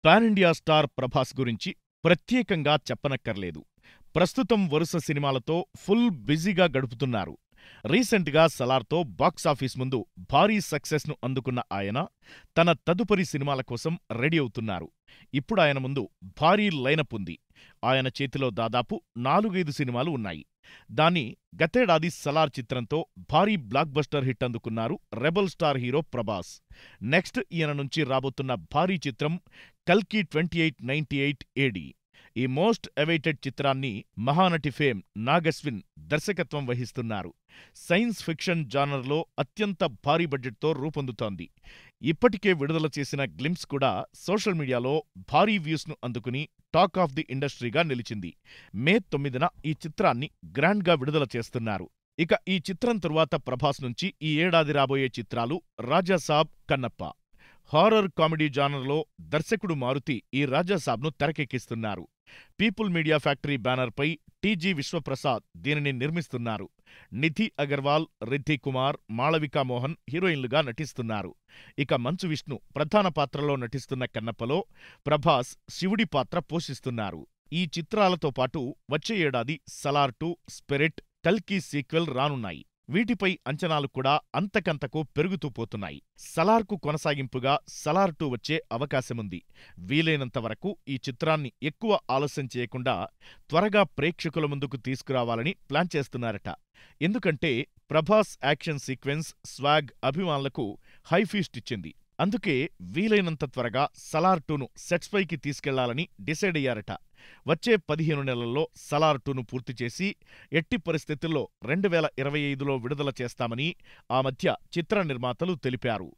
Pan India star Prabhas గురించి ప్రత్యేకంగా చెప్పనక్కర్లేదు. ప్రస్తుతం వరుస సినిమాలతో ఫుల్ బిజీగా గడుపుతున్నారు. రీసెంట్గా సలార్తో బాక్సాఫీస్ ముందు భారీ సక్సెస్ను అందుకున్న ఆయన తన తదుపరి సినిమాల కోసం రెడీ అవుతున్నారు. ఇప్పుడాయన ముందు భారీ లైనప్ ఉంది. ఆయన చేతిలో దాదాపు 4-5 సినిమాలు ఉన్నాయి. దాన్ని గతేడాది సలార్ చిత్రంతో భారీ బ్లాక్ బస్టర్ హిట్ అందుకున్నారు rebel star hero Prabhas. Next ఈయన నుంచి రాబోతున్న భారీ చిత్రం కల్కి 2898 ఏడీ. ఈ మోస్ట్ అవైటెడ్ చిత్రాన్ని మహానటి ఫేమ్ నాగశ్విన్ దర్శకత్వం వహిస్తున్నారు. సైన్స్ ఫిక్షన్ జానర్లో అత్యంత భారీ బడ్జెట్తో రూపొందుతోంది. ఇప్పటికే విడుదల చేసిన గ్లింప్స్ కూడా సోషల్ మీడియాలో భారీ వ్యూస్ను అందుకుని టాక్ ఆఫ్ ది ఇండస్ట్రీగా నిలిచింది. మే 9న ఈ చిత్రాన్ని గ్రాండ్గా విడుదల చేస్తున్నారు. ఇక ఈ చిత్రం తరువాత ప్రభాస్ నుంచి ఈ ఏడాది రాబోయే చిత్రాలు రాజాసాబ్, కన్నప్ప. హారర్ కామెడీ జానర్లో దర్శకుడు మారుతి ఈ రాజాసాబ్ను తెరకెక్కిస్తున్నారు. పీపుల్ మీడియా ఫ్యాక్టరీ బ్యానర్పై టీజీ విశ్వప్రసాద్ దీనిని నిర్మిస్తున్నారు. నిధి అగర్వాల్, రిద్ధి కుమార్, మాళవికా మోహన్ హీరోయిన్లుగా నటిస్తున్నారు. ఇక మంచు విష్ణు ప్రధాన పాత్రలో నటిస్తున్న కన్నప్పలో ప్రభాస్ శివుడి పాత్ర పోషిస్తున్నారు. ఈ చిత్రాలతో పాటు వచ్చే ఏడాది సలార్ 2, స్పిరిట్, కల్కి సీక్వెల్ రానున్నాయి. వీటిపై అంచనాలు కూడా అంతకంతకు పెరుగుతూ పోతున్నాయి. సలార్కు కొనసాగింపుగా సలార్ 2 వచ్చే అవకాశముంది. వీలైనంత వరకు ఈ చిత్రాన్ని ఎక్కువ ఆలస్యం చేయకుండా త్వరగా ప్రేక్షకుల ముందుకు తీసుకురావాలని ప్లాన్ చేస్తున్నారట. ఎందుకంటే ప్రభాస్ యాక్షన్ సీక్వెన్స్, స్వాగ్ అభిమానులకు హైఫీస్ట్ ఇచ్చింది. అందుకే వీలైనంత త్వరగా సలార్ 2ను సెట్స్ పైకి తీసుకెళ్లాలని డిసైడ్ అయ్యారట. వచ్చే 15 నెలల్లో సలార్ 2ను పూర్తి చేసి ఎట్టి పరిస్థితుల్లో 2025లో విడుదల చేస్తామని ఆ మధ్య చిత్ర నిర్మాతలు తెలిపారు.